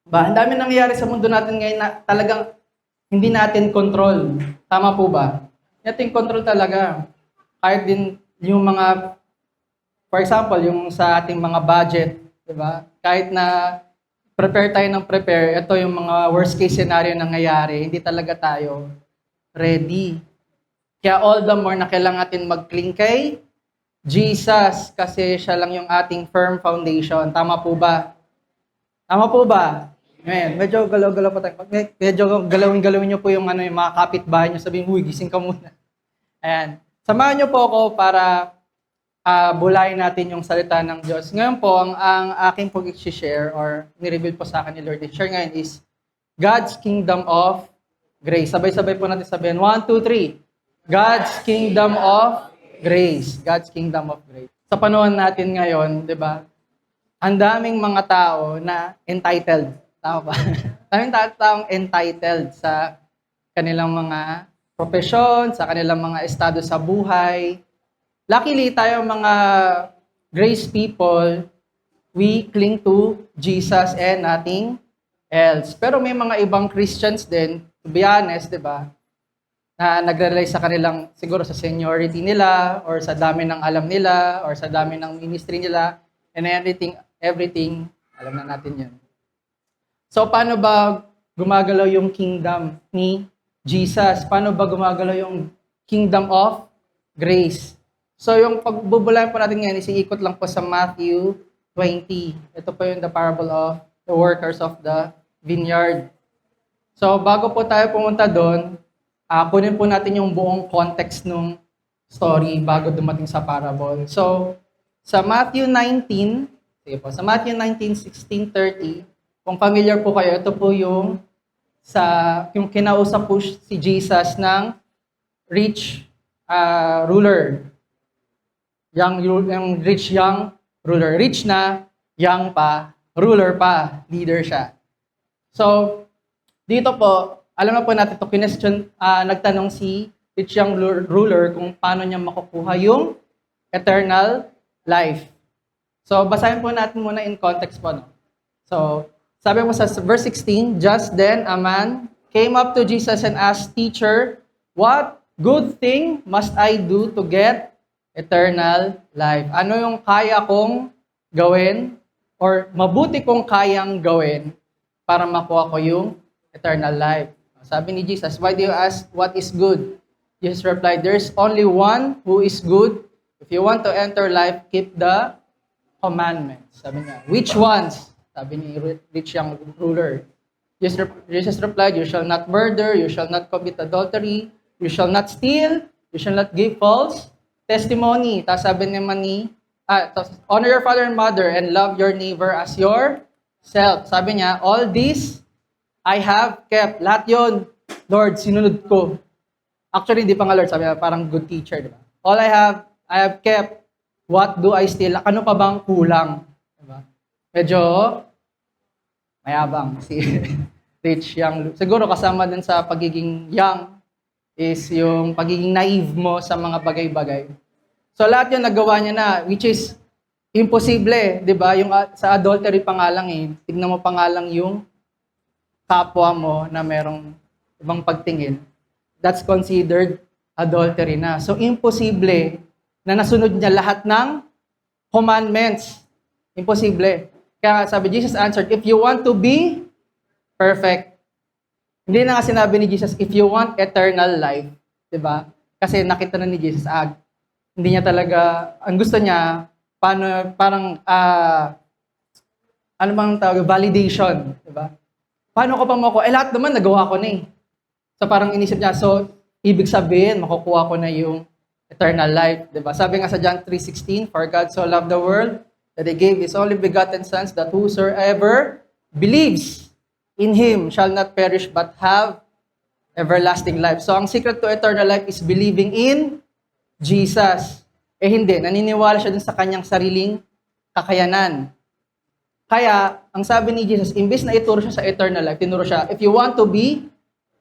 Ang dami nangyayari sa mundo natin ngayon na talagang hindi natin control. Tama po ba? Natin control talaga. Kahit din yung mga, for example, yung sa ating mga budget, di ba? Kahit na prepare tayo ng prepare, ito yung mga worst case scenario na nangyayari, hindi talaga tayo ready. Kaya all the more na kailangan natin mag-cling kay Jesus kasi siya lang yung ating firm foundation. Tama po ba? Tama po ba? Amen. Medyo galaw-galaw pa tayo. Medyo galawin-galawin niyo po yung, yung mga kapitbahay niyo. Sabihin, uy, gising ka muna. Ayan. Samahan niyo po ako para bulayin natin yung salita ng Diyos. Ngayon po, ang aking pong i-share or ni-reveal po sa akin ni Lord i-share ngayon is God's Kingdom of Grace. Sabay-sabay po natin sabihin. 1, 2, 3. God's Kingdom of Grace. God's Kingdom of Grace. Sa panahon natin ngayon, di ba, ang daming mga tao na entitled. Tama ba? Daming taong entitled sa kanilang mga profesyon, sa kanilang mga estado sa buhay. Luckily, tayo mga grace people, we cling to Jesus and nothing else. Pero may mga ibang Christians din, to be honest, di ba, na nagre-rely sa kanilang, siguro sa seniority nila, or sa dami ng alam nila, or sa dami ng ministry nila, and everything, alam na natin yan. So, paano ba gumagalaw yung kingdom ni Jesus? Paano ba gumagalaw yung kingdom of grace? So, yung pagbubulayan po natin ngayon, isiikot lang po sa Matthew 20. Ito po yung the parable of the workers of the vineyard. So, bago po tayo pumunta doon, kunin po natin yung buong context ng story bago dumating sa parable. So, sa Matthew 19, sige po, sa Matthew 19:16-30, kung familiar po kayo, ito po yung kinausap po si Jesus ng rich ruler. Yung rich young ruler. Rich na, young pa, ruler pa, leader siya. So, dito po, alam na po natin ito, nagtanong si rich young ruler kung paano niya makukuha yung eternal life. So, basahin po natin muna in context po. No? So, sabi mo sa verse 16, just then a man came up to Jesus and asked, Teacher, what good thing must I do to get eternal life? Ano yung kaya kong gawin or mabuti kong kayang gawin para makuha ko yung eternal life? Sabi ni Jesus, why do you ask what is good? Jesus replied, there's only one who is good. If you want to enter life, keep the commandments. Sabi niya, which ones? Sabi ni rich young ruler. Jesus replied, you shall not murder, you shall not commit adultery, you shall not steal, you shall not give false testimony. Tapos sabi naman honor your father and mother and love your neighbor as yourself. Sabi niya, all these I have kept. Lahat yon, Lord, sinunod ko. Actually, hindi pa nga Lord, sabi niya, parang good teacher, di ba? All I have kept. What do I still? Ano pa bang kulang? Diba? Medyo mayabang si rich young. Siguro kasama din sa pagiging young is yung pagiging naive mo sa mga bagay-bagay. So lahat yun nagawa niya na, which is imposible, di ba? Yung sa adultery pa nga lang tignan mo pa nga lang yung kapwa mo na merong ibang pagtingin. That's considered adultery na. So imposible na nasunod niya lahat ng commandments. Imposible. Kaya sabi, Jesus answered, if you want to be perfect, hindi na nga sinabi ni Jesus, if you want eternal life, di ba? Kasi nakita na ni Jesus, hindi niya talaga, ang gusto niya, parang ano bang tawag, validation, di ba? Paano ko pa mo ko? Lahat naman nagawa ko na So parang inisip niya, so ibig sabihin, makukuha ko na yung eternal life, di ba? Sabi nga sa John 3:16, for God so loved the world that He gave His only begotten Son, that whosoever believes in Him shall not perish but have everlasting life. So ang secret to eternal life is believing in Jesus. Hindi, naniniwala siya dun sa kanyang sariling kakayanan. Kaya, ang sabi ni Jesus, imbes na ituro siya sa eternal life, tinuro siya, if you want to be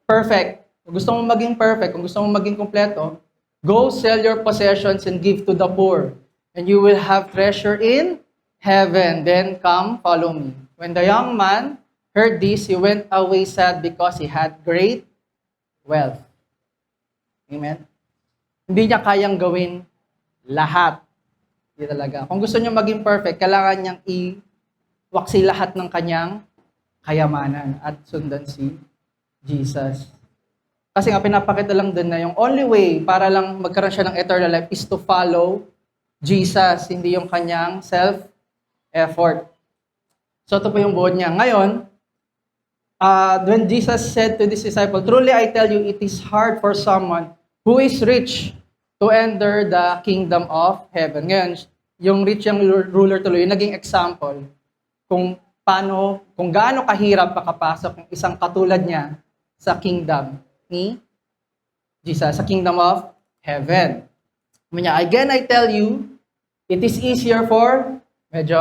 perfect, kung gusto mong maging perfect, kung gusto mong maging kompleto, go sell your possessions and give to the poor, and you will have treasure in heaven. Then come, follow me. When the young man heard this, he went away sad because he had great wealth. Amen? Hindi niya kayang gawin lahat. Hindi talaga. Kung gusto niya maging perfect, kailangan niyang iwaksi lahat ng kanyang kayamanan at sundan si Jesus. Kasi nga pinapakita lang din na yung only way para lang magkaroon siya ng eternal life is to follow Jesus, hindi yung kanyang self-effort. So ito po yung buod niya. Ngayon, when Jesus said to this disciple, "Truly I tell you, it is hard for someone who is rich to enter the kingdom of heaven." Ngayon, yung rich yung ruler tuloy, yung naging example kung gaano kahirap makapasok yung isang katulad niya sa kingdom ni Jesus, sa kingdom of heaven. Again, I tell you, it is easier for, medyo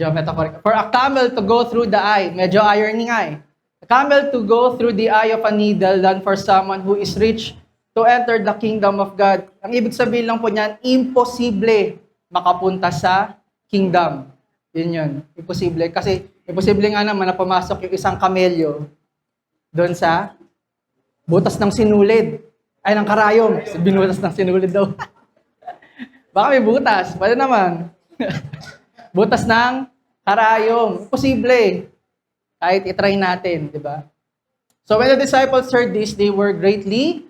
metaphoric, for a camel to go through the eye, medyo irony nga eh. A camel to go through the eye of a needle than for someone who is rich to enter the kingdom of God. Ang ibig sabihin lang po niyan, imposible makapunta sa kingdom. Yun. Imposible. Kasi, imposible nga naman na pumasok yung isang kamelyo doon sa butas ng sinulid. Ay, ng karayom. Binutas ng sinulid daw. Baka may butas. Pwede naman. Butas ng karayom. Imposible. Kahit itry natin, di ba? So, when the disciples heard this, they were greatly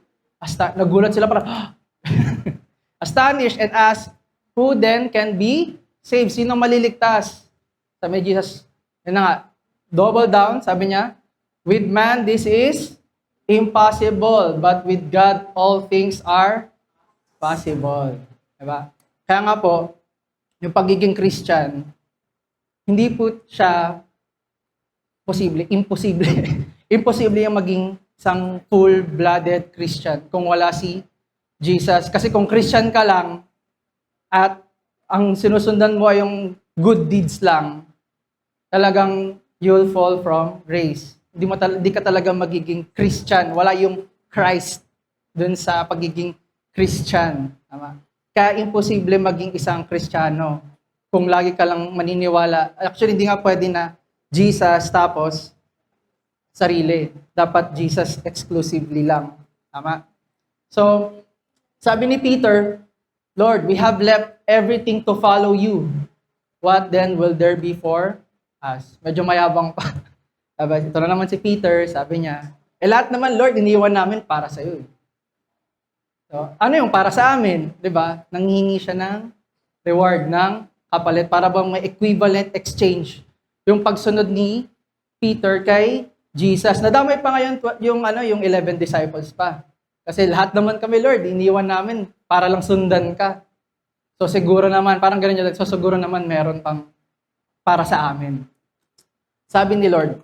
nagulat sila parang astonished and asked, "Who then can be saved?" Sino maliligtas? Sabi ni Jesus, yun na nga, double down, sabi niya, "With man this is impossible, but with God all things are possible." Diba? Kaya nga po, yung pagiging Christian, hindi po siya imposible. Imposible yung maging isang full-blooded Christian kung wala si Jesus. Kasi kung Christian ka lang, at ang sinusundan mo ay yung good deeds lang, talagang you'll fall from grace. Hindi ka talaga magiging Christian. Wala yung Christ dun sa pagiging Christian. Tama? Kaya imposible maging isang Kristiyano kung lagi ka lang maniniwala. Actually, hindi nga pwede na Jesus tapos sarili. Dapat Jesus exclusively lang. Tama? So, sabi ni Peter, "Lord, we have left everything to follow you. What then will there be for us?" Medyo mayabang pa. Ito na naman si Peter, sabi niya, lahat naman, Lord, iniwan namin para sa iyo. So, ano yung para sa amin? Diba? Nanghihingi siya ng reward, ng kapalit, para bang may equivalent exchange. Yung pagsunod ni Peter kay Jesus. Nadamay pa ngayon yung 11 disciples pa. Kasi lahat naman kami, Lord, iniwan namin para lang sundan ka. So siguro naman, parang ganun yun, so siguro naman meron pang para sa amin. Sabi ni Lord,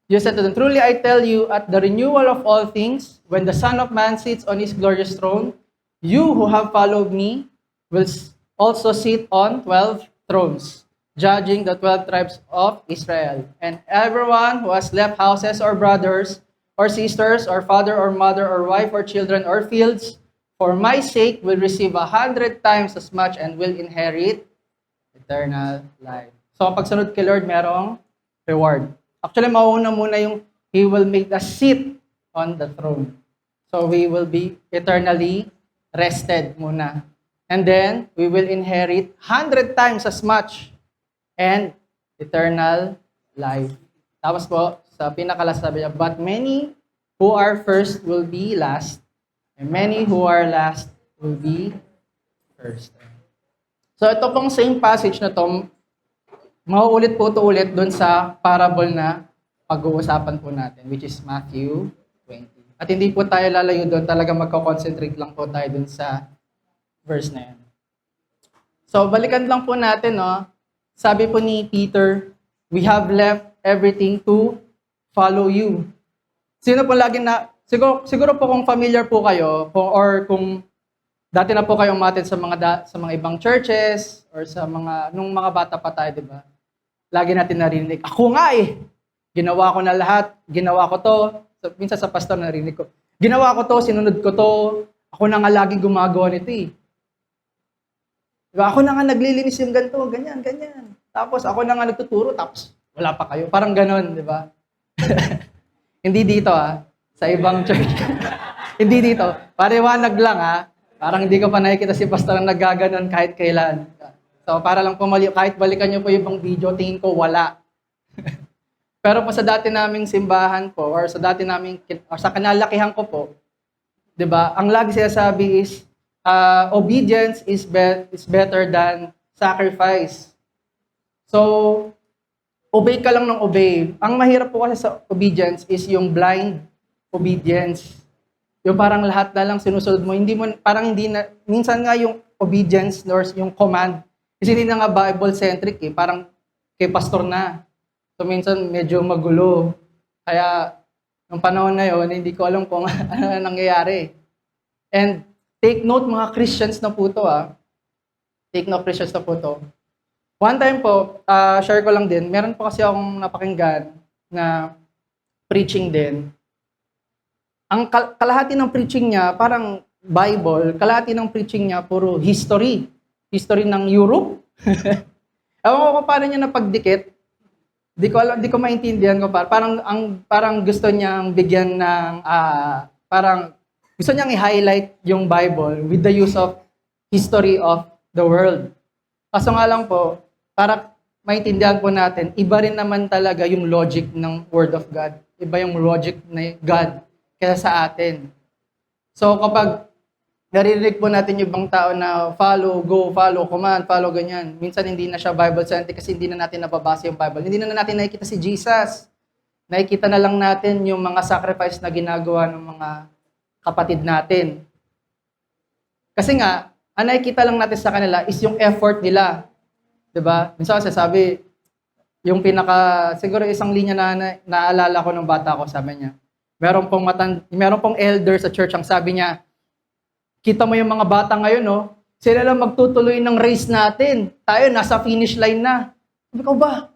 Jesus said to them, "Truly I tell you, at the renewal of all things, when the Son of Man sits on his glorious throne, you who have followed me will also sit on 12 thrones, judging the 12 tribes of Israel. And everyone who has left houses or brothers or sisters or father or mother or wife or children or fields, for my sake will receive 100 times as much and will inherit eternal life." So, pagsunod kay Lord, merong reward. Actually, mauuna muna yung He will make us sit on the throne. So, we will be eternally rested muna. And then, we will inherit 100 times as much and eternal life. Tapos po, sa pinakalas sabi niya, "But many who are first will be last, and many who are last will be first." So ito pong same passage na to, mauulit po ito ulit dun sa parable na pag-uusapan po natin, which is Matthew 20. At hindi po tayo lalayo doon, talaga magko-concentrate lang po tayo dun sa verse na yan. So balikan lang po natin, no? Sabi po ni Peter, "We have left everything to follow you." Sino po lagi siguro po kung familiar po kayo, kung dati na po kayong umattend sa mga ibang churches or sa nung mga bata pa tayo, di ba? Lagi natin narinig, "Ako nga eh. Ginawa ko na lahat. Ginawa ko to." So, minsan sa pastor narinig ko, "Ginawa ko to, sinunod ko to. Ako na nga lagi gumagawa nito eh. Diba? Ako na nga naglilinis yung ganito, ganyan, ganyan. Tapos ako na nga nagtuturo, tapos Wala pa kayo. Parang ganon, di ba? Hindi dito sa ibang church. Hindi dito. Pariwanag lang Parang hindi ko pa nakikita si pastor na naggaganon kahit kailan. So para lang pumali, kahit balikan niyo po yung ibang video, tingin ko wala. Pero po sa dati naming simbahan po, or sa dati naming, or sa kinalakihan ko po, di ba, ang lagi sinasabi is, obedience is better than sacrifice. So, obey ka lang ng obey. Ang mahirap po kasi sa obedience is yung blind obedience. Yung parang lahat na lang sinusunod mo. Parang hindi na, minsan nga yung obedience or yung command, kasi hindi na nga Bible-centric parang kay pastor na. So minsan medyo magulo. Kaya, nung panahon na yon, hindi ko alam kung ano nangyayari. And take note mga Christians na po to Take note Christians na po to. One time po, share ko lang din, meron po kasi akong napakinggan na preaching din. Ang kalahati ng preaching niya, parang Bible, kalahati ng preaching niya, puro history. History ng Europe. Ewan ko kung paano niya napagdikit. Di ko maintindihan ko parang gusto niyang bigyan ng parang gusto niyang i-highlight yung Bible with the use of history of the world. Kaso nga lang po, para maintindihan po natin, iba rin naman talaga yung logic ng Word of God. Iba yung logic ng God kaysa sa atin. So kapag naririnig po natin yung ibang tao na follow, go, follow, command, follow, ganyan. Minsan hindi na siya Bible-centric kasi hindi na natin nababasa yung Bible. Hindi na natin nakikita si Jesus. Nakikita na lang natin yung mga sacrifice na ginagawa ng mga kapatid natin. Kasi nga, ang nakikita lang natin sa kanila is yung effort nila. Diba? Minsan kasi sabi, yung siguro isang linya na naalala ko ng bata ko, sabi niya, meron pong elder sa church, ang sabi niya, kita mo yung mga bata ngayon, sila lang magtutuloy ng race natin. Tayo, nasa finish line na. Sabi ko ba?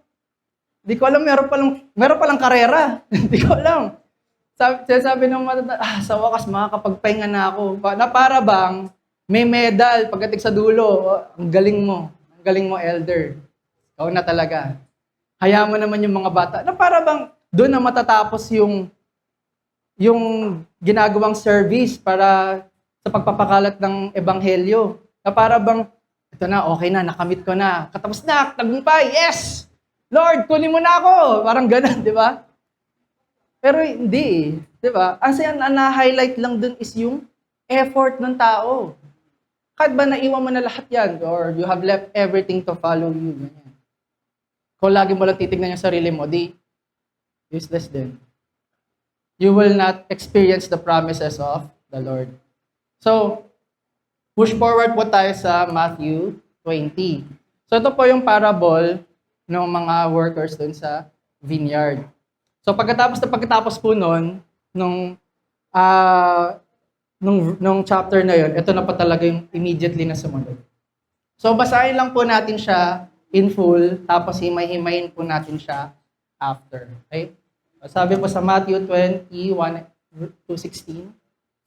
Di ko alam, meron palang karera. Di ko alam. Sabi ng matanda, sa wakas makakapagpahinga na ako. Na para bang may medal pagdating sa dulo. Ang galing mo. Ang galing mo, elder. Ikaw na talaga. Hayaan mo naman yung mga bata. Na para bang doon na matatapos yung ginagawang service para sa pagpapakalat ng ebanghelyo. Na para bang, ito na, okay na, nakamit ko na. Katapos na, tagumpay, yes! Lord, kunin mo na ako! Parang ganun, di ba? Pero hindi, di ba? Kasi ang na-highlight lang dun is yung effort ng tao. Kahit ba naiwan mo na lahat yan, or you have left everything to follow you. Ganyan. Kung lagi mo lang titignan yung sarili mo, useless din. You will not experience the promises of the Lord. So, push forward po tayo sa Matthew 20. So, ito po yung parable ng mga workers dun sa vineyard. So, pagkatapos po nun, nung chapter na yon, ito na pa talaga yung immediately na sumunod. So, basahin lang po natin siya in full, tapos himay-himayin po natin siya after. Okay? Sabi po sa Matthew 21:16,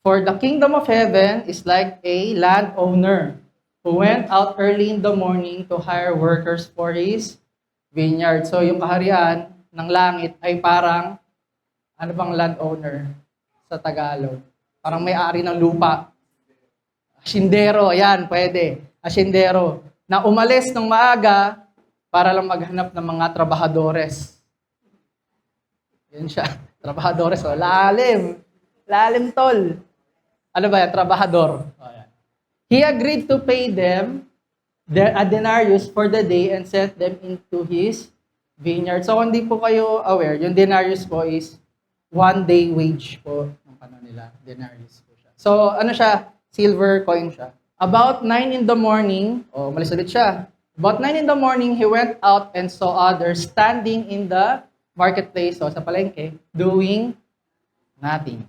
for the kingdom of heaven is like a landowner who went out early in the morning to hire workers for his vineyard. So yung kaharian ng langit ay parang, ano bang landowner sa Tagalog? Parang may-ari ng lupa. Asyendero, ayan, pwede. Asyendero. Na umalis ng maaga para lang maghanap ng mga trabahadores. Yan siya. Trabahadores, lalim. Lalim, tol. Ano ba yan? Trabahador. He agreed to pay them a denarius for the day and sent them into his vineyard. So, kung di po kayo aware, yung denarius po is 1 day wage po ng panahon nila. Denarius po siya. So, ano siya? Silver coin siya. About 9 in the morning, malis ulit siya. About 9 in the morning, he went out and saw others standing in the marketplace, sa palengke, doing nothing.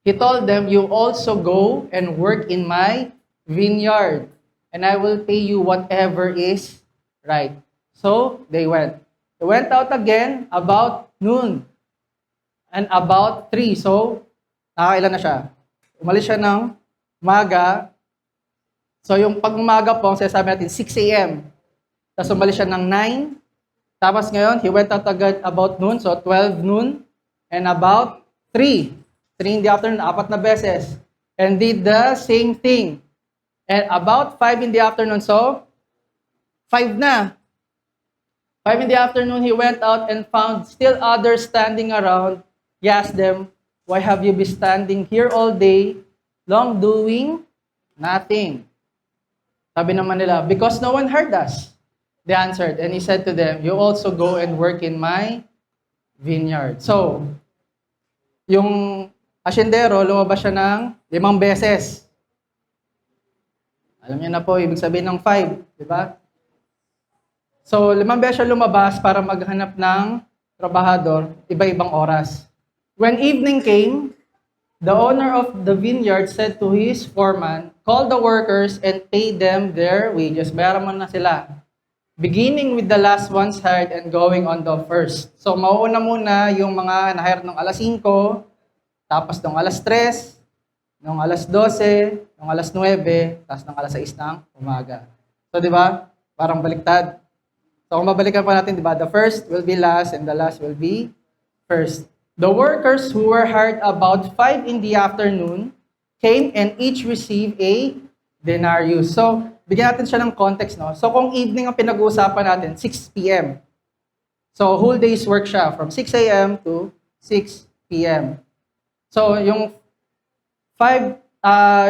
He told them, you also go and work in my vineyard, and I will pay you whatever is right. So, they went. They went out again about noon and about 3. So, nakakailan na siya? Umalis siya ng umaga. So, yung pag-umaga po, ang sinasabi natin, 6 a.m. Tapos umalis siya ng 9 Tapos ngayon, he went out agad about noon, so 12 noon, and about 3. 3 in the afternoon, 4 na beses. And did the same thing. And about 5 in the afternoon, so 5 na. 5 in the afternoon, he went out and found still others standing around. He asked them, why have you been standing here all day, long doing nothing? Sabi naman nila, because no one heard us. They answered, and he said to them, you also go and work in my vineyard. So, yung asyendero, lumabas siya ng 5 beses. Alam niyo na po, ibig sabihin ng 5, di ba? So, 5 beses siya lumabas para maghanap ng trabahador, iba-ibang oras. When evening came, the owner of the vineyard said to his foreman, call the workers and pay them their wages. Bayaran mo na sila. Beginning with the last ones hired and going on the first. So, mauuna muna yung mga na-hire nung alas 5, tapos nung alas 3, nung alas 12, nung alas 9, tapos nung alas 6 ng umaga. So, di ba? Parang baliktad. So, kung babalikan pa natin, di ba? The first will be last and the last will be first. The workers who were hired about 5 in the afternoon came and each received a denarius. So, bigyan natin siya ng context, no? So, kung evening ang pinag-uusapan natin, 6 p.m. So, whole day's work siya from 6 a.m. to 6 p.m. So, yung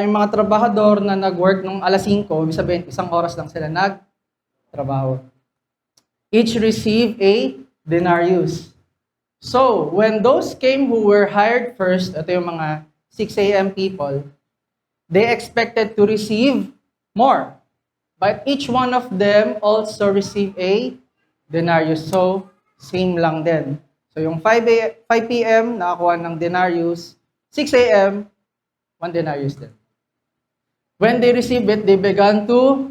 yung mga trabahador na nag-work nung alas 5, ibig sabihin, 1 oras lang sila nag-trabaho. Each received a denarius. So, when those came who were hired first, ito yung mga 6 a.m. people, they expected to receive more. But each one of them also received a denarius. So, same lang din. So, yung 5 p.m. nakakuha ng denarius, 6 a.m., 1 denarius din. When they received it, they began to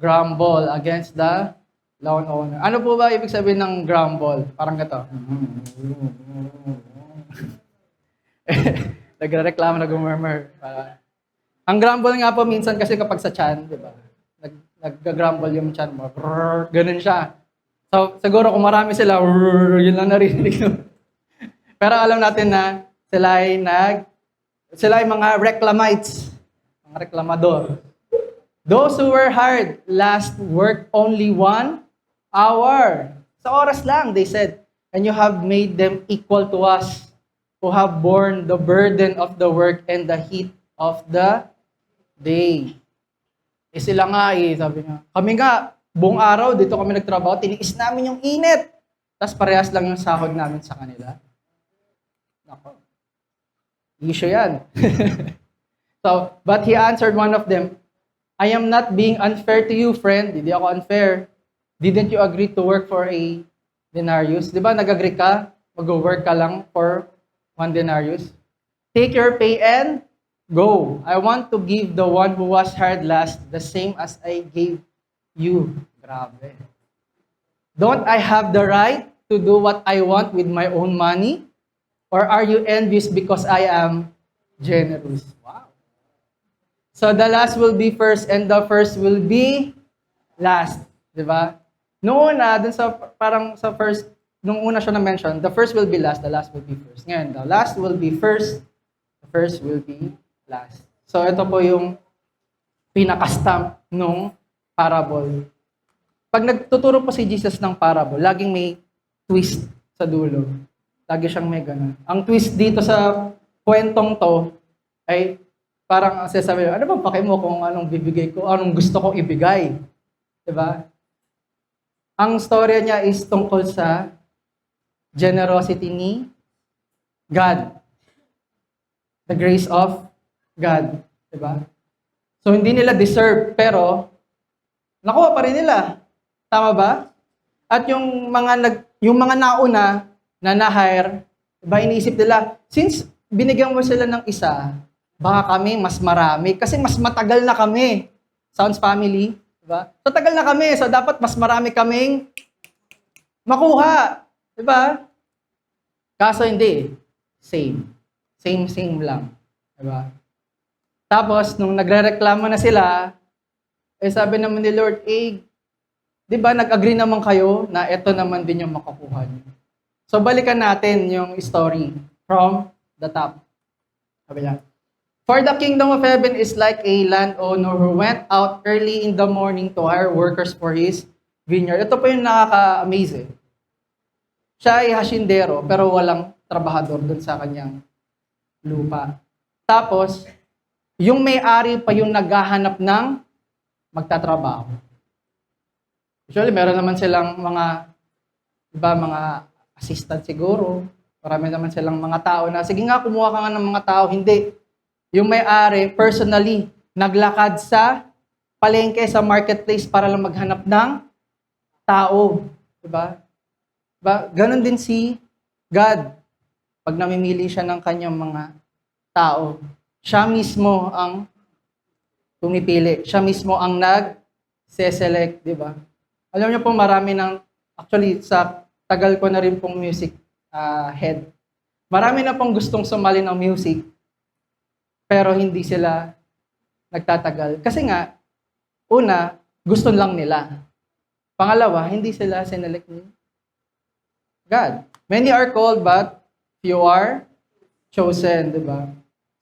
grumble against the landowner. Ano po ba ibig sabihin ng grumble? Parang gato. Nagre-reklamo, nag-murmur. Ang grumble nga po minsan kasi kapag sa chan, di ba? Nag-grumble yung chan mo. Ganun siya. So, siguro kung marami sila, yun lang narinig. Pero alam natin na sila ay mga reclamites, mga reklamador. Those who were hired last worked only 1 hour. Sa oras lang, they said, and you have made them equal to us who have borne the burden of the work and the heat of the day. Sila nga sabi nga, kami nga, buong araw, dito kami nagtrabaho, tiniis namin yung init. Tapos parehas lang yung sahod namin sa kanila. Nako. Issue yan. So, but he answered one of them, I am not being unfair to you, friend. Hindi ako unfair. Didn't you agree to work for a denarius? Di ba, nag-agree ka? Mag-work ka lang for 1 denarius? Take your pay and go. I want to give the one who was hired last the same as I gave you. Grabe. Don't I have the right to do what I want with my own money? Or are you envious because I am generous? Wow. So the last will be first and the first will be last. Diba? Noong una, dun sa, parang sa first, nung una siya na-mention, the first will be last, the last will be first. Ngayon, the last will be first, the first will be last. So ito po yung pinaka-stamp nung parable. Pag nagtuturo po si Jesus ng parable, laging may twist sa dulo. Lagi siyang may ganun. Ang twist dito sa kwentong to ay parang sasabi, ano bang pake mo kung anong bibigay ko, anong gusto kong ibigay? Diba? Ang storya niya is tungkol sa generosity ni God. The grace of God. Diba? So, hindi nila deserve, pero nakuha pa rin nila. Tama ba? At yung mga nauna na na-hire, diba, iniisip nila, since binigyan mo sila ng isa, baka kami mas marami, kasi mas matagal na kami. Sounds family? Diba? So, tagal na kami, so dapat mas marami kaming makuha. Diba? Kaso hindi. Same. Same lang. Diba? Tapos, nung nagre-reklamo na sila, sabi naman ni Lord, Di ba, nag-agree naman kayo na ito naman din yung makukuha niyo. So, balikan natin yung story from the top. Sabi niya, "For the kingdom of heaven is like a landowner who went out early in the morning to hire workers for his vineyard." Ito po yung nakaka-amaze eh. Siya ay hasyendero, pero walang trabahador dun sa kanyang lupa. Tapos, yung may-ari pa yung naghahanap ng magtatrabaho. Usually, meron naman silang mga, iba, mga assistant siguro. Marami naman silang mga tao na, sige nga, kumuha ka nga ng mga tao. Hindi. Yung may-ari, personally, naglakad sa palengke, sa marketplace para lang maghanap ng tao. Diba? Ganon din si God. Pag namimili siya ng kanyang mga tao, siya mismo ang pumipili. Siya mismo ang nag-select, di ba? Alam niyo po, marami ng, actually, sa tagal ko na rin pong music head, marami na pong gustong sumali ng music, pero hindi sila nagtatagal. Kasi nga, una, gusto lang nila. Pangalawa, hindi sila sinelect ni God. Many are called, but few are chosen, di ba?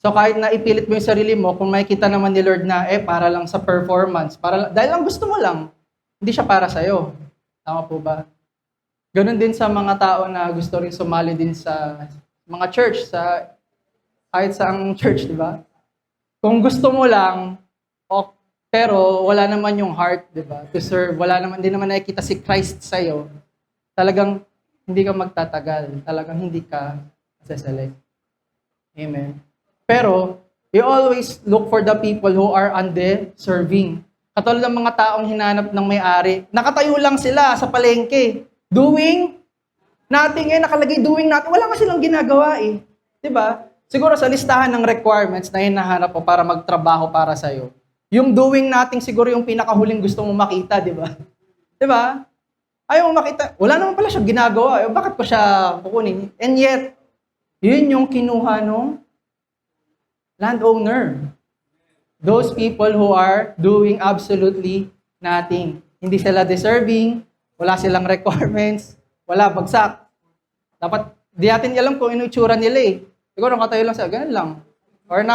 So kahit na ipilit mo yung sarili mo, kung makikita naman ni Lord na, para lang sa performance, dahil lang gusto mo lang, hindi siya para sa'yo. Tama po ba? Ganon din sa mga tao na gusto rin sumali din sa mga church, kahit sa ang church, di ba? Kung gusto mo lang, pero wala naman yung heart, di ba? To serve, hindi naman nakikita si Christ sa'yo, talagang hindi ka magtatagal. Talagang hindi ka select. Amen. Pero, we always look for the people who are undeserving. Katulad ng mga taong hinanap ng may-ari. Nakatayo lang sila sa palengke. Doing nothing nakalagay doing nothing. Wala nga silang ginagawa eh. Diba? Siguro sa listahan ng requirements na hinahanap mo para magtrabaho para sa'yo, yung doing nothing siguro yung pinakahuling gusto mo makita, diba? Diba? Ayaw mo makita, wala naman pala siya ginagawa. Bakit ko siya kukunin? And yet, yun yung kinuha nung landowner. Those people who are doing absolutely nothing. Hindi sila deserving, wala silang requirements, wala, bagsak. Dapat, di natin alam kung ino itsura nila eh. Siguro nakatayo lang siya, ganyan lang. Or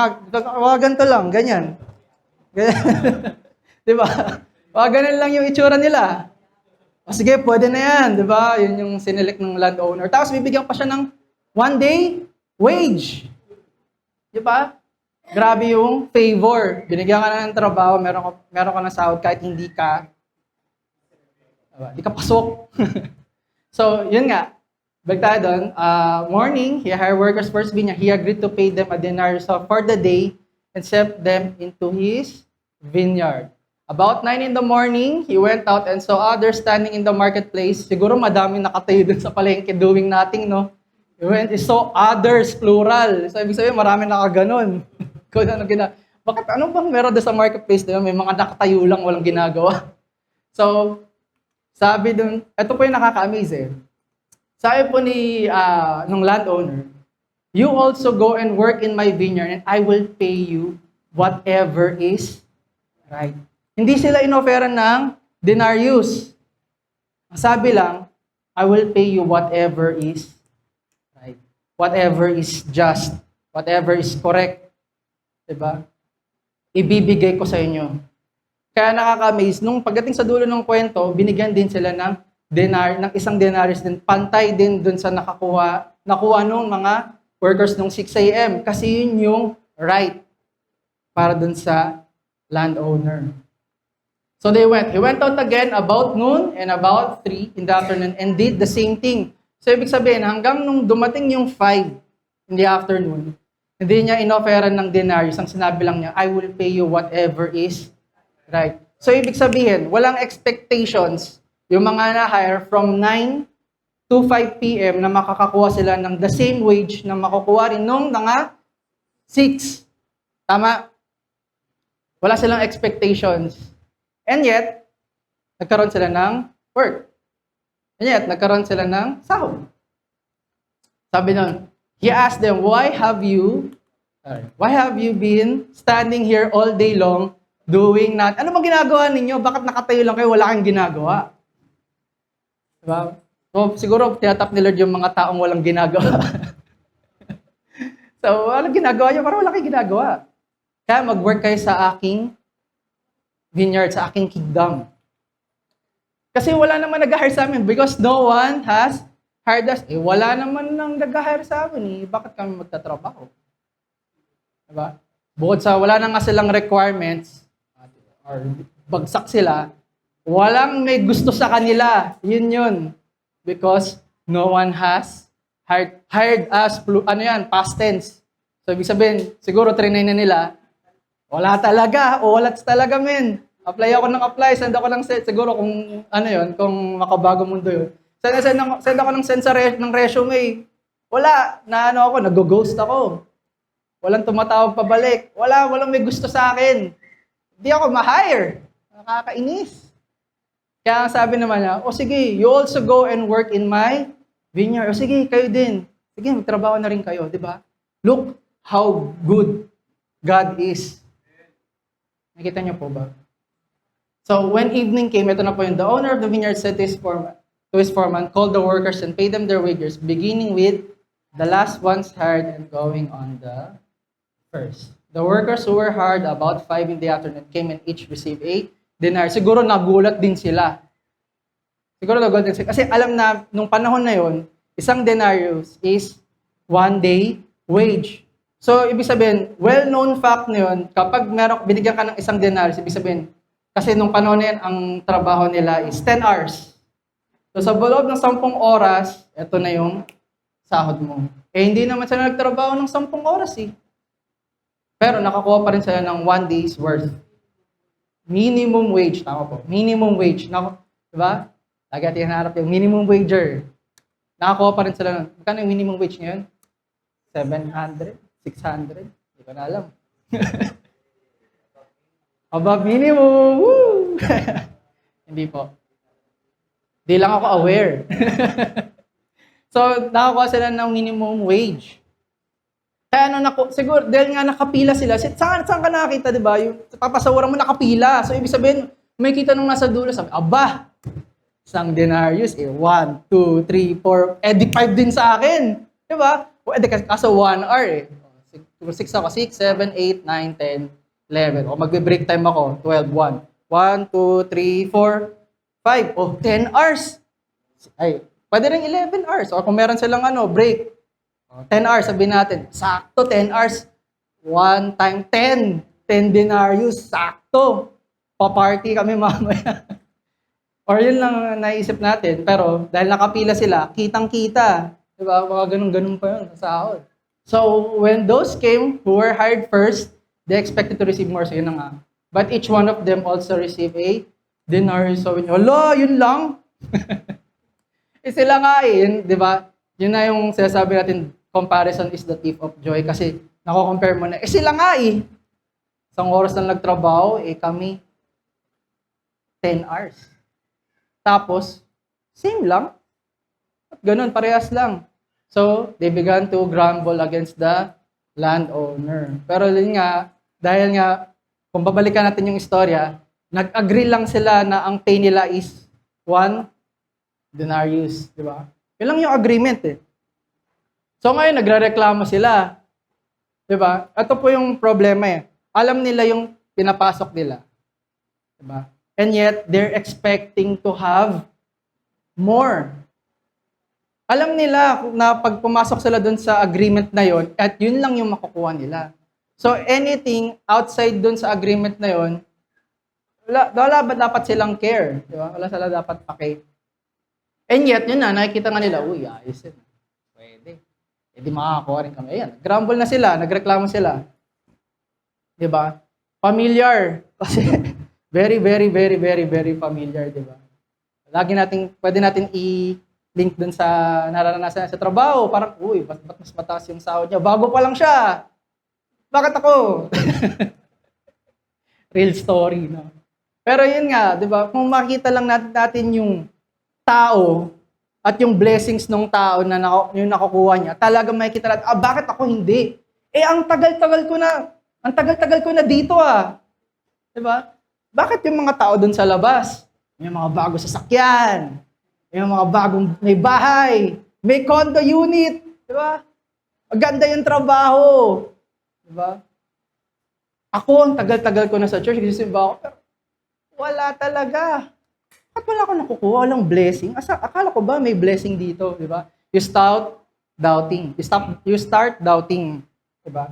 ganito lang, ganyan. Di ba? Ganyan lang yung itsura nila. O sige, pwede na yan, di ba? Yun yung sinelect ng landowner. Tapos bibigyan pa siya ng one-day wage. Di ba? Grabe yung favor. Binigyan ka na ng trabaho, meron ka ng sahod kahit hindi ka pasok. So, yun nga. Balik tayo doon. Morning, he hired workers for his vineyard. He agreed to pay them a denarius for the day and sent them into his vineyard. About 9 in the morning, he went out and saw others standing in the marketplace. Siguro madaming nakatayo dun sa palengke doing nothing, no? He went and saw others, plural. So, ibig sabihin, marami nakaganon. Bakit ano bang meron doon sa marketplace doon? May mga nakatayo lang, walang ginagawa. So, sabi doon, ito po yung nakaka-amaze eh. Sabi po nung landowner, "You also go and work in my vineyard and I will pay you whatever is right." Hindi sila inoferan ng denarius. Sabi lang, "I will pay you whatever is right. Whatever is just. Whatever is correct." Diba? Ibibigay ko sa inyo. Kaya nakaka-amaze, nung pagdating sa dulo ng kwento, binigyan din sila ng isang denarius din, pantay din dun sa nakuha nung mga workers nung 6 a.m. Kasi yun yung right para dun sa landowner. So he went out again about noon and about 3 in the afternoon and did the same thing. So ibig sabihin, hanggang nung dumating yung 5 in the afternoon, hindi niya inofferan ng denarius. Ang sinabi lang niya, "I will pay you whatever is right." So ibig sabihin, walang expectations yung mga na-hire from 9 to 5 p.m. na makakakuha sila ng the same wage na makukuha rin nung mga 6. Tama? Wala silang expectations. And yet, nagkaroon sila ng work. And yet, nagkaroon sila ng sahod. Sabi nun, he asked them, why have you been standing here all day long doing not? Ano bang ginagawa ninyo? Bakit nakatayo lang kayo? Wala kang ginagawa. Diba? So, siguro, tinatap ni Lord yung mga taong walang ginagawa. So, walang ginagawa nyo, parang wala kayong ginagawa. Kaya mag-work kayo sa aking vineyard, sa aking kingdom. Kasi wala naman nag-hire sa amin because no one has hired us. Wala naman nang nag-hire sa amin. Bakit kami magtatrabaho? Diba? Bukod sa wala na nga silang requirements, or bagsak sila, walang may gusto sa kanila. Yun. Because no one has hired us, past tense. So, ibig sabihin, siguro trinay na nila, wala talaga, o wala talaga, men. Apply ako ng apply, send ako ng send, siguro kung kung makabago mundo yun. Send ako ng resume. Wala, ako, nag-ghost ako. Walang tumatawag pabalik. Walang may gusto sa akin. Hindi ako ma-hire. Nakakainis. Kaya sabi naman niya, sige, you also go and work in my vineyard. Sige, kayo din. Sige, magtrabaho na rin kayo, di ba? Look how good God is. Nakita niyo po ba? So, when evening came, ito na po the owner of the vineyard said to his foreman, called the workers and paid them their wages, beginning with the last ones hired and going on the first. The workers who were hired about 5 in the afternoon came and each received 8 denarii. Siguro nagulat din sila. Kasi alam na, nung panahon na yon, isang denarius is 1 day wage. So, ibig sabihin, well-known fact na yun, kapag binigyan ka ng isang denarius, ibig sabihin, kasi nung panahon na yan, ang trabaho nila is 10 hours. So, sa loob ng 10 oras, ito na yung sahod mo. Hindi naman sila nagtrabaho ng 10 oras eh. Pero nakakuha pa rin sila ng 1 day's worth. Minimum wage, tama po. Minimum wage. Diba? Lagi natin hinaharap yung minimum wager. Nakakuha pa rin sila ng, magkano yung minimum wage ngayon? 700? 600? Hindi ko na alam. Above minimum! Woo! Hindi po. Di lang ako aware. So, nakakuha sila ng minimum wage. Kaya siguro, dahil nga nakapila sila, saan ka nakakita, di ba? Yung papasawaran mo nakapila. So, ibig sabihin, may kita nung nasa dulo, sabi, aba, isang denarius, 1, 2, 3, 4, di 5 din sa akin. Di ba? Kaso 1 hour eh. 6 ako, 6, 7, 8, 9, 10, 11. O magbe-break time ako, 12, 1. 1, 2, 3, 4, 5. 10 hours. Ay, pwede rin 11 hours. O kung meron silang break. 10 hours, sabihin natin. Sakto, 10 hours. 1 time 10. 10 denarius, sakto. Pa-party kami mamaya. Or yun lang naisip natin. Pero dahil nakapila sila, kitang-kita. Diba? Mga ganun-ganun pa yun sa sahod. So, when those came who were hired first, they expected to receive more. So, yun na nga. But each one of them also received a denarius. So, hala, yun lang. Sila nga di ba? Yun na yung sinasabi natin, comparison is the thief of joy. Kasi, nako-compare mo na, sila nga Isang oras na nagtrabaho, kami, 10 hours. Tapos, same lang. At ganun, parehas lang. So, they began to grumble against the landowner. Pero yun nga, dahil nga, kung babalikan natin yung istorya, nag-agree lang sila na ang pay nila is 1 denarius, di ba? Yun lang yung agreement So ngayon, nagre-reklamo sila. Di ba? Ito po yung problema Alam nila yung pinapasok nila. Di ba? And yet, they're expecting to have more. Alam nila na pag pumasok sila dun sa agreement na yon, at yun lang yung makukuha nila. So anything outside dun sa agreement na yon, wala ba dapat silang care? Di ba? Wala sila dapat pake. And yet, yun na, nakikita nga nila, uy, ayos yun. Pwede. Di makakakuha rin kami. Ayan, grumble na sila, nagreklamo sila. Di ba? Familiar. Kasi very, very, very, very, very familiar, di ba? Pwede natin i-link dun sa nararanasan sa trabaho. Parang, uy, ba't mas mataas yung sahod niya? Bago pa lang siya. Bakit ako? Real story, no? Pero yun nga, di ba? Kung makita lang natin yung tao at yung blessings ng tao na yung nakukuha niya, talagang makikita natin, bakit ako hindi? Ang tagal-tagal ko na dito Di ba? Bakit yung mga tao dun sa labas? May mga bago sasakyan. Yung mga bagong, may bahay, may condo unit, di ba? Maganda yung trabaho, di ba? Ako, ang tagal-tagal ko na sa church, nagsisimba ako, pero wala talaga. At wala ko nakukuha, walang blessing. Akala ko ba may blessing dito, di ba? You start doubting. You start doubting, di ba?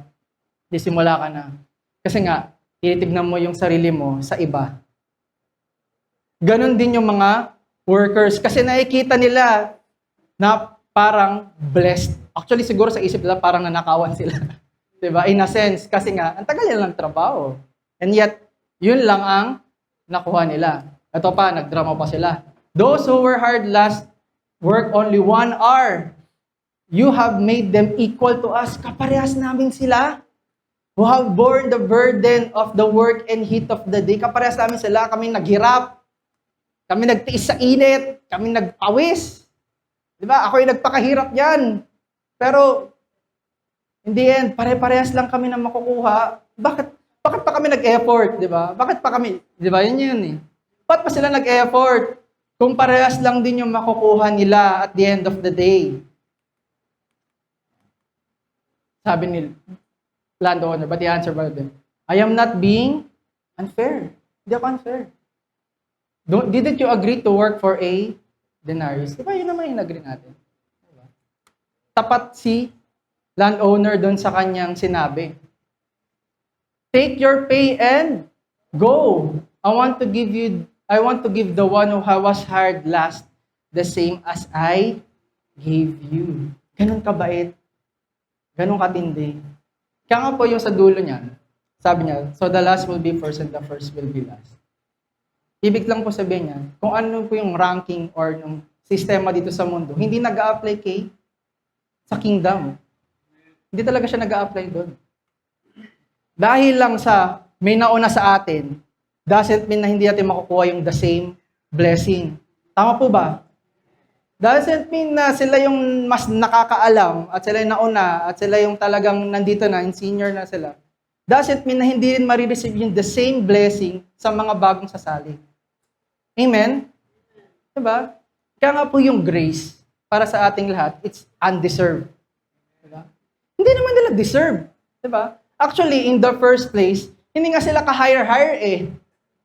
Di simula ka na. Kasi nga, tinitignan mo yung sarili mo sa iba. Ganon din yung mga workers. Kasi nakikita nila na parang blessed. Actually, siguro sa isip nila parang nanakawan sila. Diba? In a sense. Kasi nga, ang tagal nila ng trabaho. And yet, yun lang ang nakuha nila. Ito pa, nagdrama pa sila. Those who were hard last work only 1 hour. You have made them equal to us. Kaparehas namin sila. Who have borne the burden of the work and heat of the day. Kaparehas namin sila. Kami naghirap. Kami nagtiis sa init. Kami nagpawis. Di ba? Ako yung nagpakahirap yan. Pero, in the end, pare-parehas lang kami na makukuha. Bakit pa kami nag-effort? Di ba? Bakit pa kami? Di ba? Yun eh. Bakit pa sila nag-effort? Kung parehas lang din yung makukuha nila at the end of the day. Sabi ni landowner, but the answer by them, I am not being unfair. Hindi ako unfair. Didn't you agree to work for a denarius? Diba yun naman yung agree natin? Diba? Tapat si landowner doon sa kanyang sinabi. Take your pay and go. I want to give the one who was hired last the same as I gave you. Ganun kabait. Ganun katindi. Kaya nga po yung sa dulo niyan, sabi niya, so the last will be first and the first will be last. Ibig lang po sabihin niya, kung ano po yung ranking or yung sistema dito sa mundo, hindi nag-a-apply sa kingdom. Hindi talaga siya nag-a-apply doon. Dahil lang sa may nauna sa atin, doesn't mean na hindi natin makukuha yung the same blessing. Tama po ba? Doesn't mean na sila yung mas nakakaalam at sila yung nauna at sila yung talagang nandito na, yung senior na sila. Doesn't mean na hindi rin marireceive yung the same blessing sa mga bagong sasali. Amen? Diba? Kaya nga po yung grace para sa ating lahat, it's undeserved. Diba? Hindi naman nila deserve. Diba? Actually, in the first place, hindi nga sila ka-hire eh.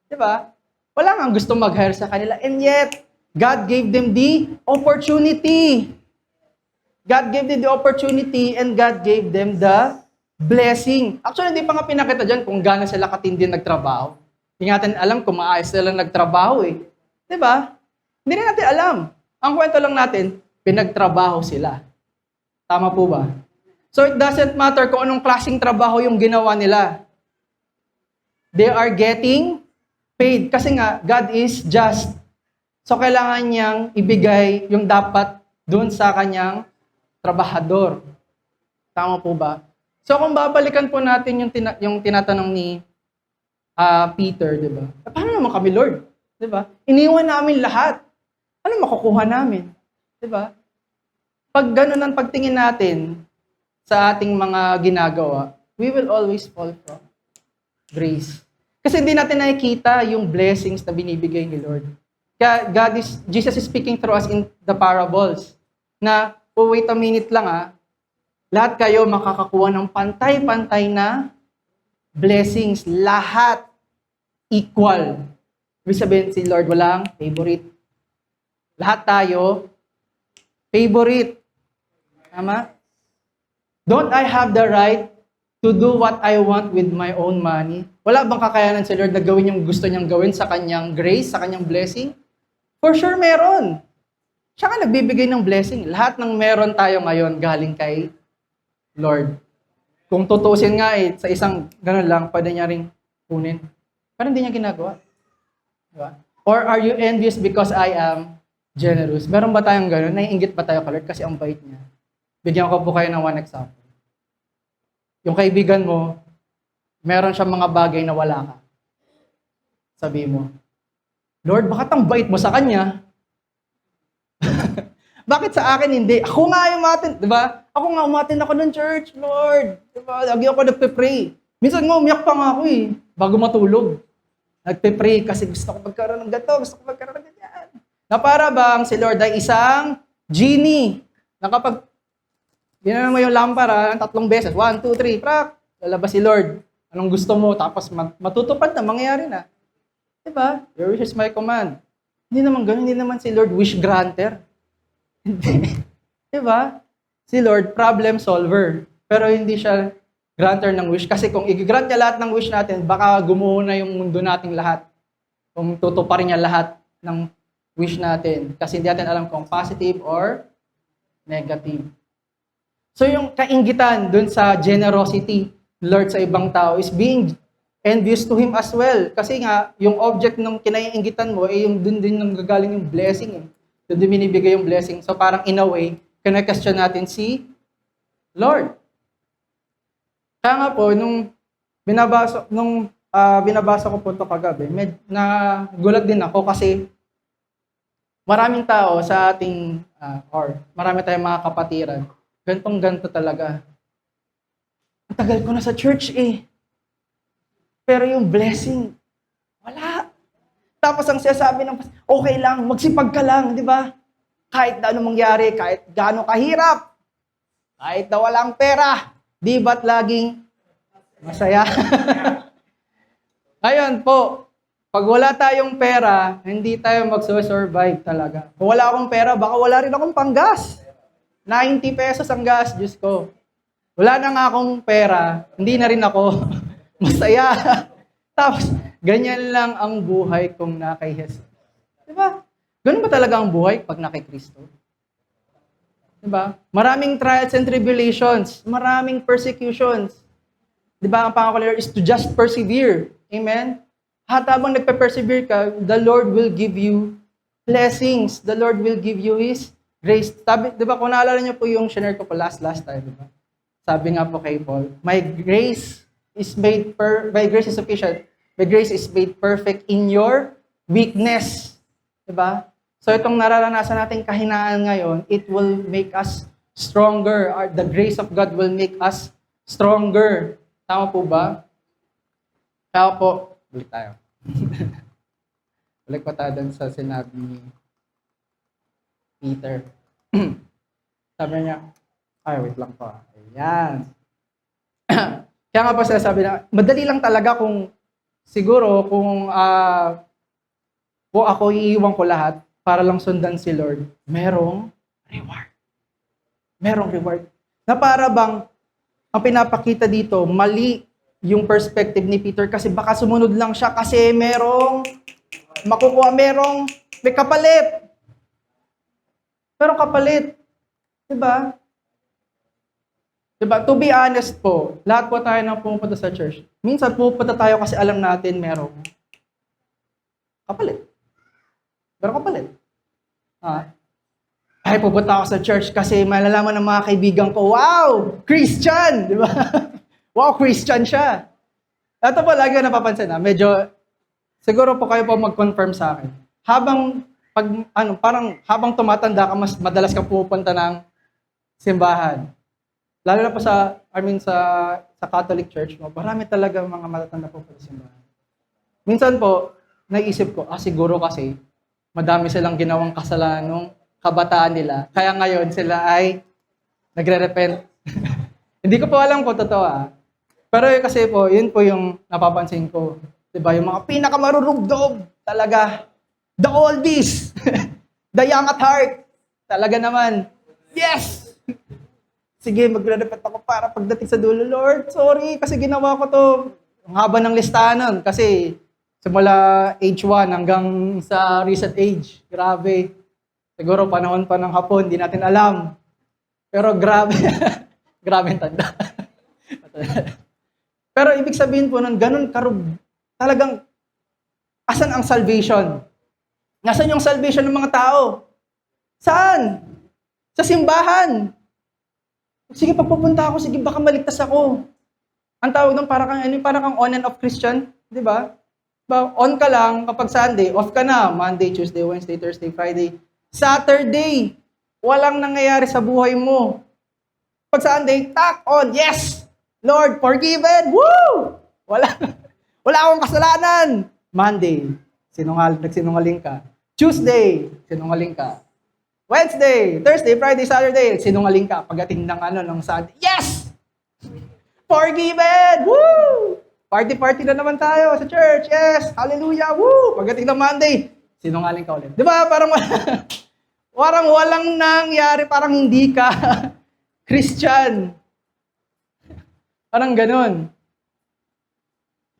Diba? Wala nga gusto mag-hire sa kanila. And yet, God gave them the opportunity. God gave them the opportunity and God gave them the blessing. Actually, hindi pa nga pinakita dyan kung gaano sila katindi nagtrabaho. Hindi natin alam kung maayos sila nagtrabaho eh. Diba? Hindi rin natin alam. Ang kwento lang natin, pinagtrabaho sila. Tama po ba? So it doesn't matter kung anong klaseng trabaho yung ginawa nila. They are getting paid. Kasi nga, God is just. So, kailangan niyang ibigay yung dapat doon sa kanyang trabahador. Tama po ba? So, kung babalikan po natin yung tinatanong ni Peter, di ba? Paano naman kami, Lord? Di ba? Iniwan namin lahat. Ano makukuha namin? Di ba? Pag ganun ang pagtingin natin sa ating mga ginagawa, we will always fall from grace. Kasi hindi natin nakikita yung blessings na binibigay ni Lord. Kaya Jesus is speaking through us in the parables. Na, wait a minute lang lahat kayo makakakuha ng pantay-pantay na blessings. Lahat equal. Ibig sabihin si Lord walang favorite. Lahat tayo favorite. Tama? Don't I have the right to do what I want with my own money? Wala bang kakayanan si Lord na gawin yung gusto niyang gawin sa kanyang grace, sa kanyang blessing? For sure, meron. Siya nga nagbibigay ng blessing. Lahat ng meron tayo ngayon galing kay Lord. Kung tutusin nga sa isang ganun lang, pwede niya ring kunin. Pero hindi niya ginagawa. Diba? Or are you envious because I am generous? Meron ba tayong ganun? Naiinggit ba tayo kay Lord kasi ang bait niya? Bigyan ko po kayo ng one example. Yung kaibigan mo, meron siyang mga bagay na wala ka. Sabi mo, Lord, bakit ang bait mo sa kanya? Bakit sa akin hindi? Ako nga yung umatin, di ba? Ako nga umatin ako ng church, Lord. Di ba? Lagi ako nagpe-pray. Minsan nga umiyak pa nga ako bago matulog. Nagpe-pray kasi gusto ko magkaroon ng gato, gusto ko magkaroon ng ganyan. Na para bang si Lord ay isang genie na kapag ginawa mo yung lampara 3 beses, 1, 2, 3, prak, lalabas si Lord. Anong gusto mo? Tapos matutupad na, mangyayari na. Diba? Your wish is my command. Hindi naman ganun, hindi naman si Lord wish granter. Hindi. Diba? Si Lord, problem solver. Pero hindi siya granter ng wish. Kasi kung i-grant niya lahat ng wish natin, baka gumuho na yung mundo nating lahat. Kung tutuparin niya lahat ng wish natin. Kasi hindi natin alam kung positive or negative. So yung kainggitan dun sa generosity, Lord, sa ibang tao is being envious to Him as well. Kasi nga, yung object ng kinaiinggitan mo, yung dun din nang gagaling yung blessing. Dun din binibigay yung blessing. So parang in a way, kina-question natin si Lord. Kaya nga po, nung binabasa ko po ito kagabi, nagulat din ako kasi maraming tao sa ating, or marami tayong mga kapatiran, ganto talaga. Ang tagal ko na sa church Pero yung blessing, wala. Tapos ang sinasabi ng, okay lang, magsipag ka lang, di ba? Kahit na anong mangyari, kahit gaano kahirap, kahit na walang pera, di ba't laging masaya? Ngayon po, pag wala tayong pera, hindi tayo magsusurvive talaga. Kung wala akong pera, baka wala rin akong panggas. 90 pesos ang gas, Diyos ko. Wala na nga akong pera, hindi na rin ako masaya. Tapos, ganyan lang ang buhay kung na kay Jesus. Diba? Ganun ba talaga ang buhay pag na kay Kristo? Diba? Maraming trials and tribulations, maraming persecutions. Diba? Ang pangako is to just persevere. Amen? At habang nagpe-persevere ka, the Lord will give you blessings. The Lord will give you His grace. Sabi, diba, kung naalala niyo po yung share ko po last time, diba? Sabi nga po kay Paul, my grace is sufficient. My grace is made perfect in your weakness. Diba? So itong nararanasan nating kahinaan ngayon, it will make us stronger. The grace of God will make us stronger. Tama po ba? Kaya po, balik tayo. Balik pa tayo dun sa sinabi ni Peter. Sabi niya, wait lang po. Ayan. Kaya nga po sinasabi na, madali lang talaga kung kung ako iiwan ko lahat para lang sundan si Lord, merong reward. Merong reward. Na para bang, ang pinapakita dito, mali yung perspective ni Peter kasi baka sumunod lang siya kasi merong may kapalit. Pero kapalit. Diba? Diba? To be honest po, lahat po tayo na pupunta sa church. Minsan pupunta tayo kasi alam natin merong kapalit. Pero kapalit. Ay, pupunta ako sa church kasi malalaman ng mga kaibigan ko, wow! Christian! Di ba? Wow, Christian siya. Ito po, lagi ko napapansin medyo, siguro po kayo po mag-confirm sa akin. Habang tumatanda ka, mas madalas ka pupunta ng simbahan. Lalo na po sa Catholic Church mo, marami talaga mga matatanda po sa simbahan. Minsan po, naisip ko, siguro kasi, madami silang ginawang kasalanan nung kabataan nila. Kaya ngayon sila ay nagre-repent. Hindi ko po alam kung totoo Pero kasi po, yun po yung napapansin ko. Diba? Yung mga pinakamarurugdob talaga. The oldies. The young at heart. Talaga naman. Yes! Sige, magre-repent ako para pagdating sa dulo. Lord, sorry kasi ginawa ko to. Ang haba ng listahan nun. Kasi simula age 1 hanggang sa recent age. Grabe. Siguro panahon pa ng hapon, di natin alam. Pero grabe. Grabe ang tanda. Pero ibig sabihin po nun, ganun talagang, asan ang salvation? Nasaan yung salvation ng mga tao? Saan? Sa simbahan. Sige, pagpupunta ako, sige, baka maligtas ako. Ang tawag doon, para kang on and off Christian. Di ba? On ka lang kapag Sunday, off ka na. Monday, Tuesday, Wednesday, Thursday, Friday. Saturday, walang nangyayari sa buhay mo. Pag Sunday, on. Yes! Lord, forgiven! Woo! Wala akong kasalanan. Monday, nagsinungaling ka. Tuesday, sinungaling ka. Wednesday, Thursday, Friday, Saturday, sinungaling ka. Pagdating ng Sunday, yes! Forgiven! Woo! Party na naman tayo sa church. Yes! Hallelujah! Woo! Pagdating ng Monday, sinungaling ka ulit. Di ba? Parang walang nangyari. Parang hindi ka Christian. Parang ganun.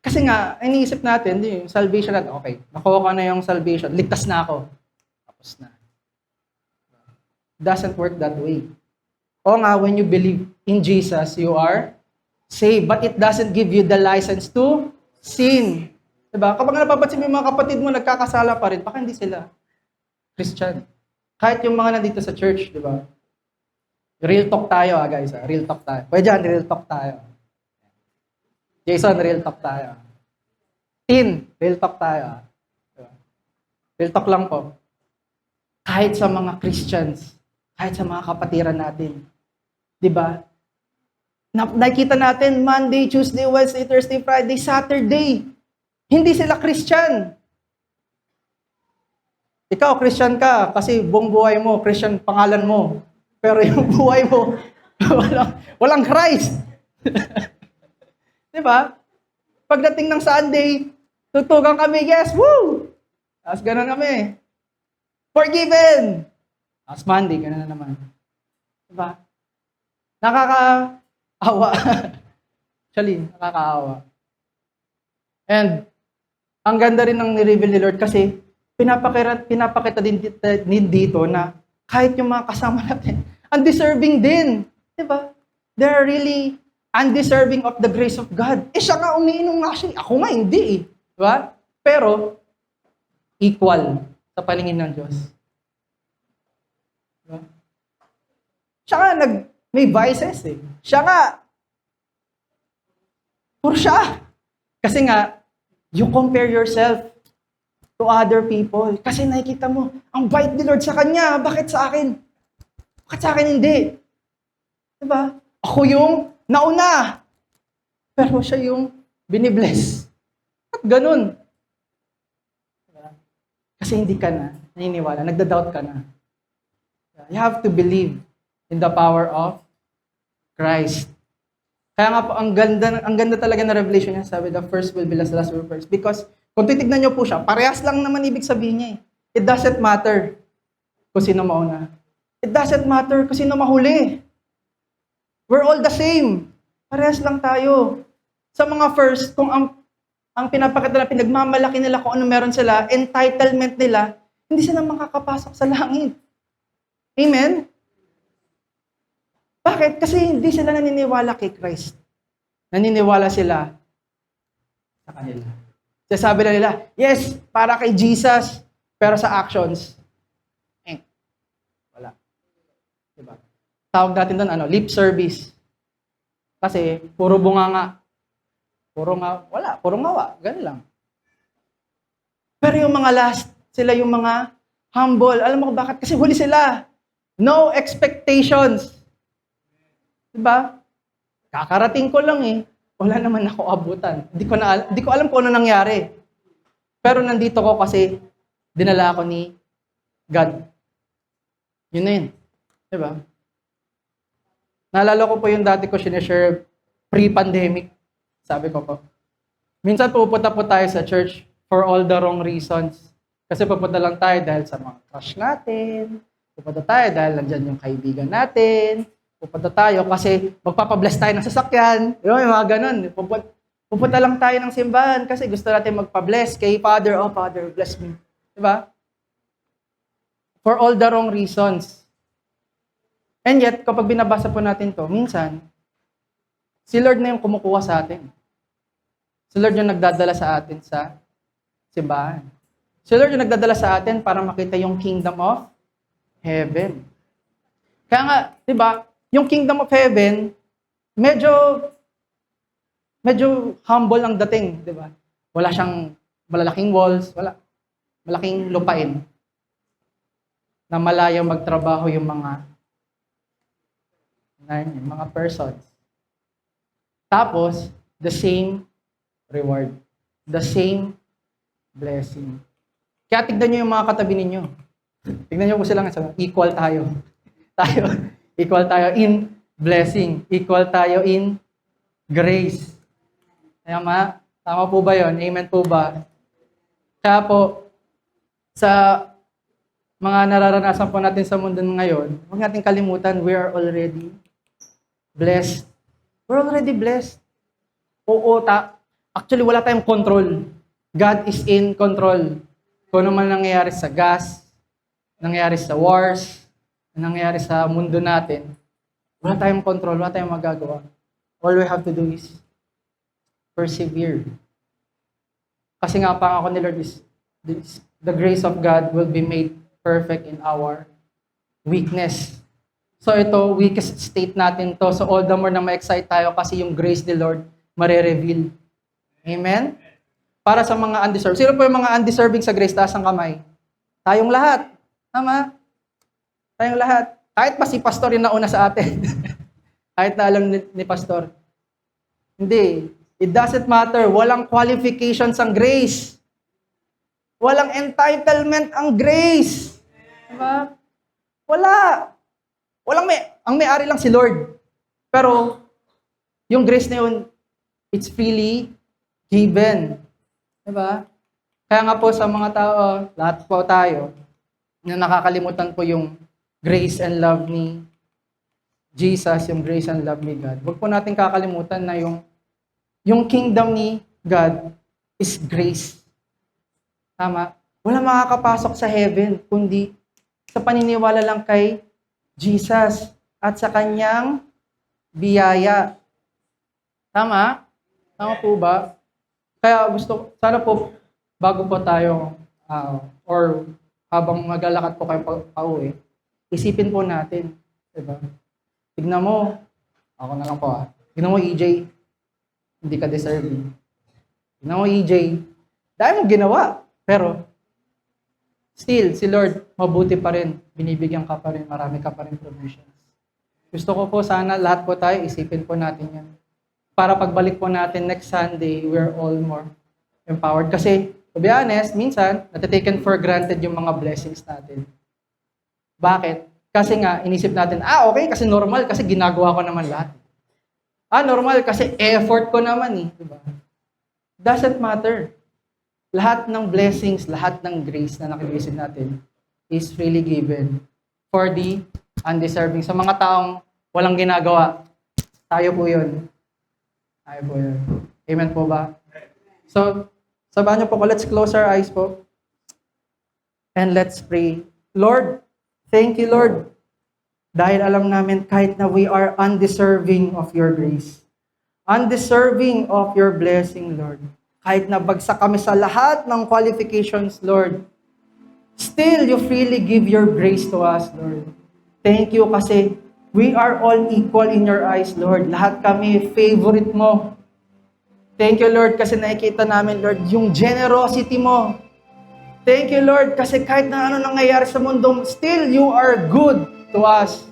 Kasi nga, iniisip natin, yung salvation natin, okay, nakuha ko na yung salvation, ligtas na ako. Tapos na. Doesn't work that way. O nga, when you believe in Jesus, you are saved, but it doesn't give you the license to sin. Diba? Kapag napapansin mo yung mga kapatid mo nagkakasala pa rin, baka hindi sila Christian. Kahit yung mga nandito sa church, diba? Real talk tayo guys. Real talk tayo. Pwede dyan, real talk tayo. Jason, real talk tayo. Tin, real talk tayo. Diba? Real talk lang po. Kahit sa mga Christians, kahit sa mga kapatiran natin, diba? Nakikita natin Monday, Tuesday, Wednesday, Thursday, Friday, Saturday. Hindi sila Christian. Ikaw, Christian ka kasi buong buhay mo, Christian pangalan mo. Pero yung buhay mo, walang Christ. Diba? Pagdating ng Sunday, tutugang kami, yes, woo! Tapos gano'n kami. Forgiven! Tapos Monday, gano'n na naman. Diba? Nakakaawa. Actually, nakakaawa. And, ang ganda rin ng ni-reveal ni Lord kasi pinapakita din dito na kahit yung mga kasama natin, undeserving din. Diba? They're really undeserving of the grace of God. Siya nga umiinom nga siya. Ako nga hindi eh. Diba? Pero, equal sa paningin ng Diyos. Diba? Siya nga may vices eh. Siya nga, puro siya. Kasi nga, you compare yourself to other people. Kasi nakikita mo, ang bait ni Lord sa kanya. Bakit sa akin? Bakit sa akin hindi? Diba? Ako yung nauna. Pero siya yung binibless. At ganun. Diba? Kasi hindi ka na naniniwala. Nagda-doubt ka na. You have to believe in the power of Christ. Kaya nga po, ang ganda talaga na revelation niya. Sabi, the first will be last will be first. Because, kung titignan niyo po siya, parehas lang naman ibig sabihin niya eh. It doesn't matter kung sino mauna. It doesn't matter kung sino mahuli. We're all the same. Parehas lang tayo. Sa mga first, kung ang pinapakita na pinagmamalaki nila kung ano meron sila, entitlement nila, hindi sila makakapasok sa langit. Amen? Bakit? Kasi hindi sila naniniwala kay Christ. Naniniwala sila sa kanila. Kasi sabi na nila, yes, para kay Jesus, pero sa actions, wala. Diba? Tawag natin doon, lip service. Kasi, puro bunganga. Puro nga, wala, puro ngawa. Ganun lang. Pero yung mga last, sila yung mga humble. Alam mo bakit? Kasi huli sila. No expectations. Diba? Kakarating ko lang eh. Wala naman ako abutan. Hindi ko alam kung ano nangyari. Pero nandito ko kasi dinala ako ni God. Yun na yun. Diba? Naalala ko po yung dati ko sinashare pre-pandemic. Sabi ko po. Minsan pupunta po tayo sa church for all the wrong reasons. Kasi pupunta lang tayo dahil sa mga crush natin. Pupunta tayo dahil nandyan yung kaibigan natin. Pupunta tayo kasi magpapabless tayo ng sasakyan. Yung mga ganun. Pupunta lang tayo ng simbahan kasi gusto natin magpabless kay Father. Oh, Father, bless me. Diba? For all the wrong reasons. And yet, kapag binabasa po natin to, minsan, si Lord na yung kumukuha sa atin. Si Lord yung nagdadala sa atin sa simbahan. Si Lord yung nagdadala sa atin para makita yung kingdom of heaven. Kaya nga, diba, yung kingdom of heaven, medyo humble ang dating, di ba? Wala siyang malalaking walls, wala. Malaking lupain na malayang magtrabaho yung mga persons. Tapos, the same reward, the same blessing. Kaya tignan nyo yung mga katabi ninyo. Tignan nyo kung silang equal tayo. Equal tayo in blessing. Equal tayo in grace. Tama? Tama po ba yon? Amen po ba? Kaya po, sa mga nararanasan po natin sa mundo ngayon, huwag natin kalimutan, we are already blessed. We're already blessed. Oo, actually, wala tayong control. God is in control. Kung ano man nangyayari sa gas, nangyayari sa wars, nangyayari sa mundo natin, wala tayong control, wala tayong magagawa. All we have to do is persevere. Kasi nga, pangako ni Lord is, the grace of God will be made perfect in our weakness. So ito, weakest state natin to. So all the more na ma-excite tayo kasi yung grace ni Lord mare-reveal. Amen? Para sa mga undeserved. Sino po yung mga undeserving sa grace? Taas ang kamay. Tayong lahat. Tama? Tayong lahat. Kahit pa si pastor yung nauna sa atin. Kahit na alam ni pastor. Hindi. It doesn't matter. Walang qualifications ang grace. Walang entitlement ang grace. Diba? Wala. Ang may-ari lang si Lord. Pero, yung grace na yun, it's freely given. Diba? Kaya nga po sa mga tao, lahat po tayo, na nakakalimutan po yung grace and love ni Jesus, yung grace and love ni God. Huwag po natin kakalimutan na yung kingdom ni God is grace. Tama? Wala makakapasok sa heaven, kundi sa paniniwala lang kay Jesus at sa kanyang biyaya. Tama? Tama po ba? Kaya sana po, bago po tayo, or habang maglalakad po kayo pauwi, isipin po natin. Diba? Tignan mo, ako na lang po tignan mo EJ, hindi ka deserving. Tignan mo EJ, dahil mo ginawa, pero still, si Lord, mabuti pa rin, binibigyan ka pa rin, marami ka pa rin provisions. Gusto ko po sana lahat po tayo, isipin po natin yan. Para pagbalik po natin next Sunday, we're all more empowered. Kasi, to be honest, minsan, natataken for granted yung mga blessings natin. Bakit? Kasi nga, inisip natin, okay, kasi normal, kasi ginagawa ko naman lahat. Normal, kasi effort ko naman eh. Diba? Doesn't matter. Lahat ng blessings, lahat ng grace na nakikisip natin is freely given for the undeserving. Sa mga taong walang ginagawa, tayo po yun. Tayo po yun. Amen po ba? So, sabahan niyo po ko, let's close our eyes po. And let's pray. Lord, thank you, Lord. Dahil alam namin kahit na we are undeserving of your grace. Undeserving of your blessing, Lord. Kahit na bagsak kami sa lahat ng qualifications, Lord. Still, you freely give your grace to us, Lord. Thank you kasi we are all equal in your eyes, Lord. Lahat kami favorite mo. Thank you, Lord, kasi nakikita namin, Lord, yung generosity mo. Thank you, Lord, kasi kahit na ano nangyayari sa mundo, still you are good to us.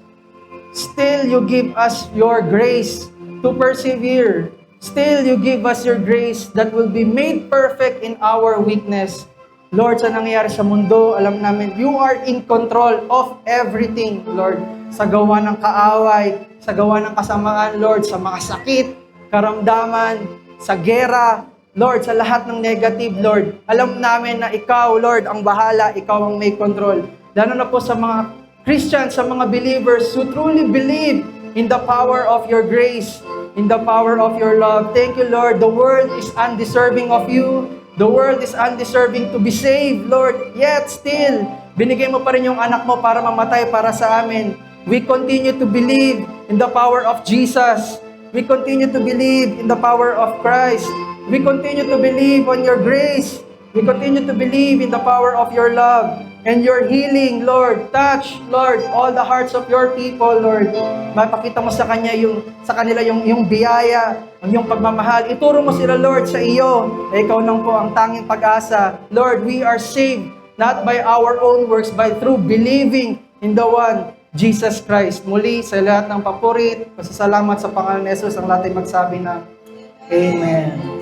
Still you give us your grace to persevere. Still you give us your grace that will be made perfect in our weakness. Lord, sa nangyayari sa mundo, alam namin, you are in control of everything, Lord. Sa gawa ng kaaway, sa gawa ng kasamaan, Lord, sa mga sakit, karamdaman, sa gera, Lord, sa lahat ng negative, Lord. Alam namin na ikaw, Lord, ang bahala, ikaw ang may control. Lalo na po sa mga Christians, sa mga believers who truly believe in the power of your grace, in the power of your love. Thank you, Lord. The world is undeserving of you. The world is undeserving to be saved, Lord. Yet still, binigay mo pa rin yung anak mo para mamatay para sa amin. We continue to believe in the power of Jesus. We continue to believe in the power of Christ. We continue to believe on your grace. We continue to believe in the power of your love and your healing, Lord. Touch, Lord, all the hearts of your people, Lord. Mapakita mo sa kanila yung biyaya, ang iyong pagmamahal. Ituro mo sila, Lord, sa iyo. Ikaw lang po ang tanging pag-asa. Lord, we are saved not by our own works, but through believing in the one, Jesus Christ. Muli, sa lahat ng papurit, pasasalamat sa pangalan ni Jesus, ang lahat ay magsabi na, Amen.